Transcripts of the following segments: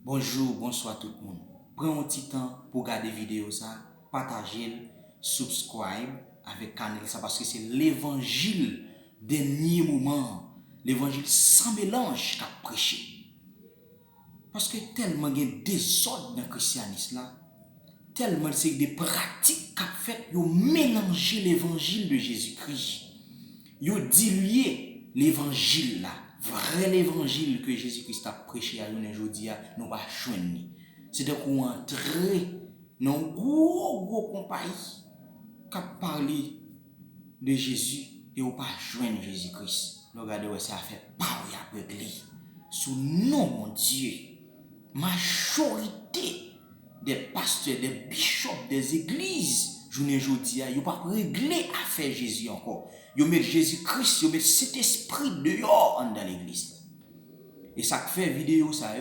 Bonjour, bonsoir tout le monde. Prends un petit temps pour regarder la vidéo ça, partager, subscribe avec canal ça parce que c'est l'évangile dernier moment, l'évangile sans mélange qu'a prêché. Parce que tellement il y a des désordre dans le christianisme là, tellement c'est des pratiques qu'a fait, ils ont mélangé l'évangile de Jésus-Christ. Ils ont dilué l'évangile là. Vrai l'évangile que Jésus-Christ a prêché à nous aujourd'hui, nous pas joindre. C'est de qu'on entre dans un gros compagnie qui a parlé de Jésus et on pas joindre Jésus-Christ. Nous regardons ça fait parler avec lui. Sous nom mon Dieu, majorité des pasteurs, des bishops, des églises, journée aujourd'hui, ils n'ont pas réglé affaire Jésus encore. Ils mettent Jésus-Christ, ils mettent cet esprit dehors dans l'église. Et ça fait vidéo, ça,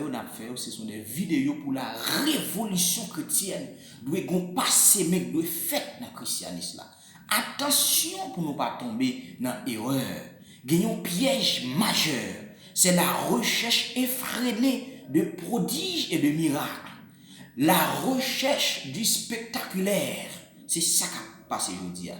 ce sont des vidéos pour la révolution chrétienne. Doit passer, mais doit faire dans le christianisme là. Attention pour ne pas tomber dans l'erreur. Gagnons piège majeur. C'est la recherche effrénée de prodiges et de miracles. La recherche du spectaculaire. C'est ça qui a passé aujourd'hui.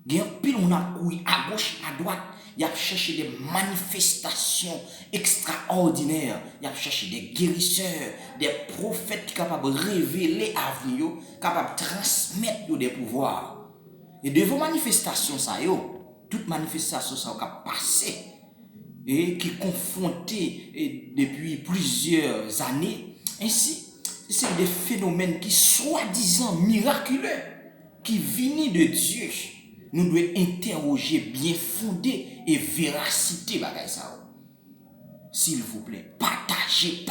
Il y a un pile on a couru à gauche, à droite. Il a cherché des manifestations extraordinaires. Il a cherché des guérisseurs, des prophètes capables de révéler l'avenir, capables de transmettre des pouvoirs. Et devant manifestation ça, toute manifestation ça qui a passé et qui est confrontée depuis plusieurs années, ainsi, c'est des phénomènes qui soi-disant miraculeux, qui viennent de Dieu. Nous devons interroger bien fondé et véracité bagay ça. S'il vous plaît, partagez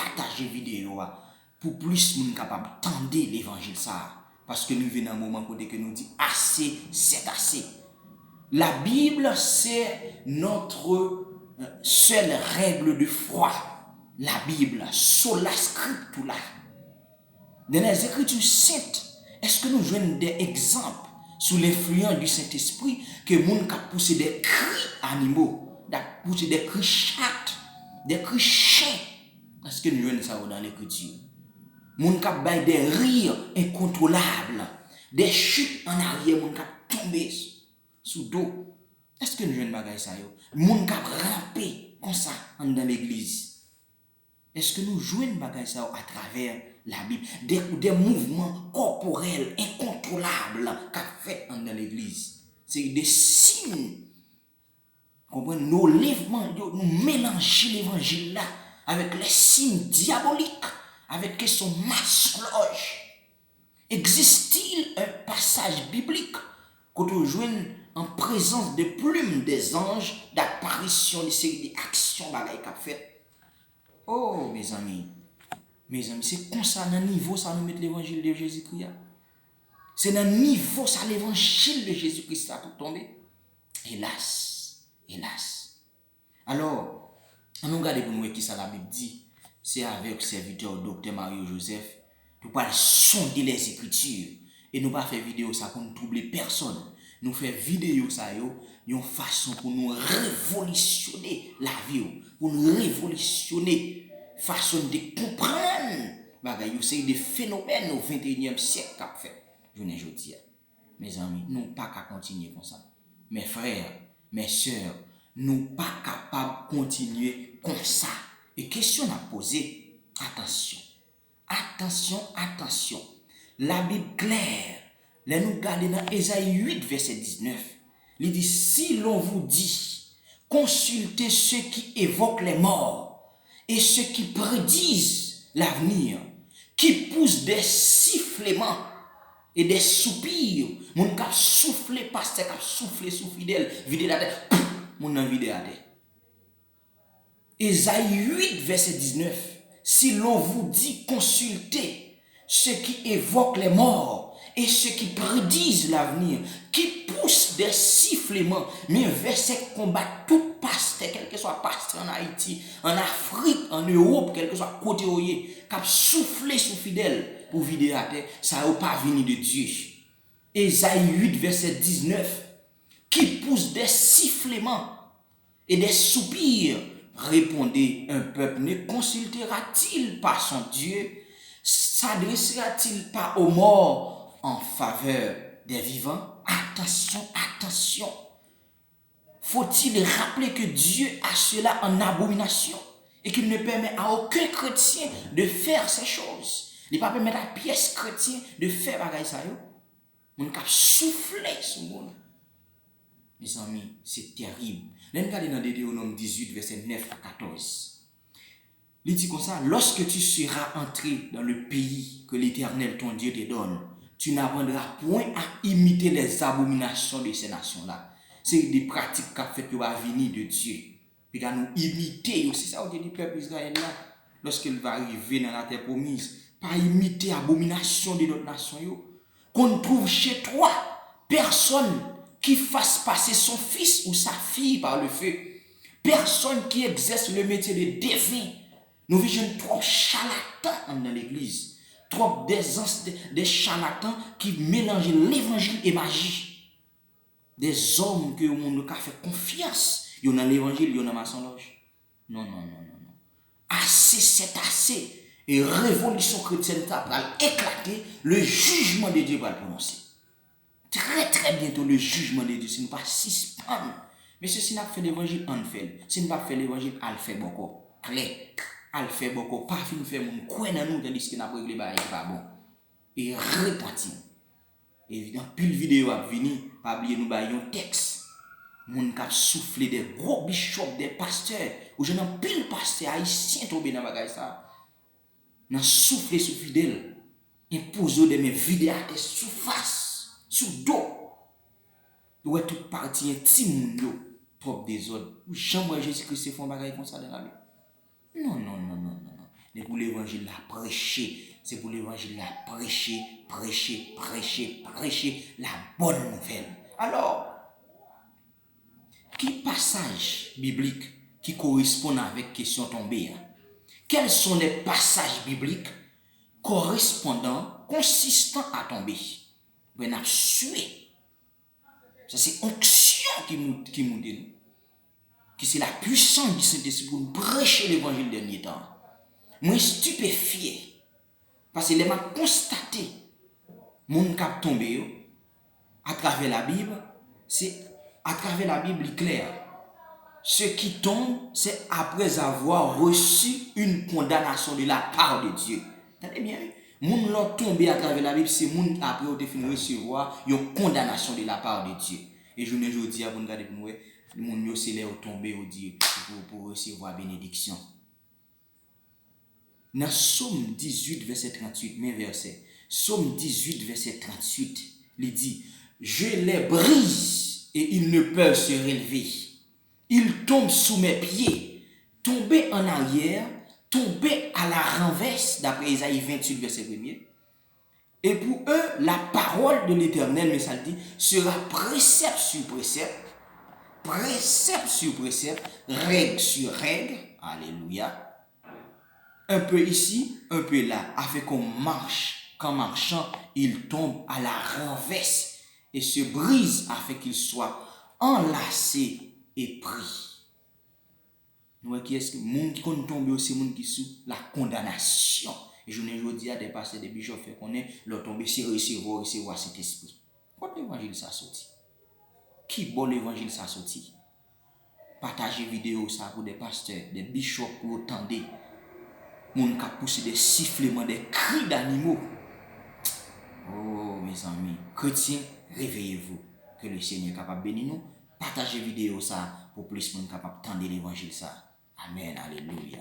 vidéo pour plus de monde capable d'entendre l'évangile ça. Parce que nous venons à un moment côté que nous dit assez, c'est assez. La Bible, c'est notre seule règle de foi. La Bible, sola scriptura. Dans les Écritures saintes, est-ce que nous jouons des exemples sous l'influence du Saint-Esprit que les gens ont poussé des cris animaux, poussé des cris chattes, des cris chiens? Est-ce que nous jouons ça dans l'Écriture? Les gens ont fait des rires incontrôlables, des chutes en arrière, les gens ont tombé sous dos. Est-ce que nous jouons ça? Les gens ont rampé comme ça dans l'église. Est-ce que nous jouons ça à travers la Bible? Des mouvements corporels incontrôlables qu'a fait dans l'église. C'est des signes. Comprenez? Nos lèvements, nous mélangeons l'évangile là avec les signes diaboliques, avec son mensonge. Existe-t-il un passage biblique que nous jouons en présence des plumes des anges, d'apparition, de séries d'actions qu'a fait? Oh, mes amis, c'est comme ça, dans le niveau, ça nous met l'évangile de Jésus-Christ. C'est dans le niveau, ça, l'évangile de Jésus-Christ, ça tout tombé. Hélas. Alors, on nous regarde pour nous qui ça la Bible dit. C'est avec le serviteur Dr. Mario Joseph, nous pas sonder les Écritures. Et nous pas faire vidéo ça pour nous troubler personne. Nous faire vidéo ça, une façon pour nous révolutionner la vie, pour nous révolutionner façon de comprendre bagay c'est des phénomènes au 21e siècle qu'a fait. Je ne dis mes amis, nous pas qu'à continuer comme ça. Mes frères, mes sœurs, nous pas capables de continuer comme ça. Et question à poser, attention. La Bible claire, là nous regardons dans Ésaïe 8 verset 19. Il dit si l'on vous dit consultez ceux qui évoquent les morts et ceux qui prédisent l'avenir, qui poussent des sifflements et des soupirs, mon cap souffler pasteur cap souffler sous fidèle, vider la tête, mon nan vider la tête. Ésaïe 8 verset 19. Si l'on vous dit consultez ceux qui évoquent les morts et ceux qui prédisent l'avenir, qui poussent des sifflements, mais verset combat tout pasteur, quel que soit pasteur en Haïti, en Afrique, en Europe, quel que soit côté où il est, qui a soufflé sous fidèle pour vider la terre, ça n'a pas venu de Dieu. Ésaïe 8 verset 19, qui pousse des sifflements et des soupirs, Répondez, un peuple ne consultera-t-il pas son Dieu? S'adressera-t-il pas aux morts en faveur des vivants? Attention, attention. Faut-il rappeler que Dieu a cela en abomination et qu'il ne permet à aucun chrétien de faire ces choses? Il ne peut pas permettre à pièce chrétien de faire bagaille ça. On a soufflé sur le monde. Mes amis, c'est terrible. Nous regardons dans Deutéronome 18, verset 9 à 14. Il dit comme ça, lorsque tu seras entré dans le pays que l'Éternel ton Dieu te donne, tu n'apprendras point à imiter les abominations de ces nations-là. C'est des pratiques qu'a fait pour venir de Dieu. Puis qu'à nous imiter, c'est ça au dit du peuple israélien là, lorsqu'il va arriver dans la terre promise, pas imiter l'abomination de notre nation. Qu'on trouve chez toi personne qui fasse passer son fils ou sa fille par le feu. Personne qui exerce le métier de devin. Nous voyons trop charlatans dans l'église. Trop des charlatans qui mélangent l'évangile et magie. Des hommes que le monde a fait confiance. Il y a dans l'évangile, il y a dans maçonnerie. Non. Assez, c'est assez. Et révolution chrétienne va éclater, le jugement de Dieu va le prononcer. Très bientôt, le jugement de Dieu, ce n'est pas suspendre. Mais si nous fait l'évangile, on fait. Si nous ne fait l'évangile, on le fait beaucoup. Clair. On le fait beaucoup. Pas fin faire mon coin dans nous, tandis que nous avons réglé pas bon. Et repartir. Et dans pile vidéo à venir, pas oublier nous un texte. Moun k'ap soufflé des gros bishops, des pasteurs, ou j'en ai pile pasteur haïtien tombé dans bagay ça. Nan soufflé sous fidèle, imposé de mes vidéos à sous face, sous dos. Ouais toute partie intime yo, propre désordre. Ou jamais Jésus-Christ font bagay comme ça dans la vie. Non. C'est pour l'évangile la prêcher, c'est pour l'évangile la prêcher la bonne nouvelle. Alors, quel passage biblique qui correspond avec question tombée? Quels sont les passages bibliques correspondants, consistants à tomber? On a sué. Ça c'est onction qui nous dit. Qui c'est la puissance du Saint-Esprit pour nous prêcher l'évangile dernier temps. Moi stupéfié. Parce que les m'a constaté. Mon cap tombé à travers la Bible, c'est à travers la Bible claire. Ce qui tombe, c'est après avoir reçu une condamnation de la part de Dieu. Entendez bien? Moun l'ont tombé à travers la Bible, c'est moun après au défini recevoir une condamnation de la part de Dieu. Et je ne dis à vous regarder pour nous, moun yo c'est là tombé au Dieu pour recevoir bénédiction. Dans Psaume 18 verset 38, même verset. Psaume 18 verset 38, il dit, je les brise et ils ne peuvent se relever. Ils tombent sous mes pieds, tomber en arrière, tomber à la renverse, d'après Isaïe 28, verset 1er. Et pour eux, la parole de l'Éternel, mais ça le dit, sera précepte sur précepte, précepte sur précepte, règle sur règle, alléluia. Un peu ici, un peu là, afin qu'on marche, qu'en marchant, il tombe à la renverse et se brise afin qu'il soit enlacé et pris. Nous qui est-ce que monde qui tombe aussi monde qui sous la condamnation. Et je ne dis à des pasteurs des bishops fait qu'on est leur tomber si recevoir cet esprit. Quand l'évangile ça sorti? Qui bon l'évangile ça sorti? Partagez vidéo ça pour des pasteurs, des bishops pour entendre. Moun ka pousse des sifflements, des cris d'animaux. Oh mes amis, chrétiens, réveillez-vous. Que le Seigneur est capable de bénir nous. Partagez vidéo ça pour plus de monde capable d'entendre l'évangile ça. Amen, alléluia.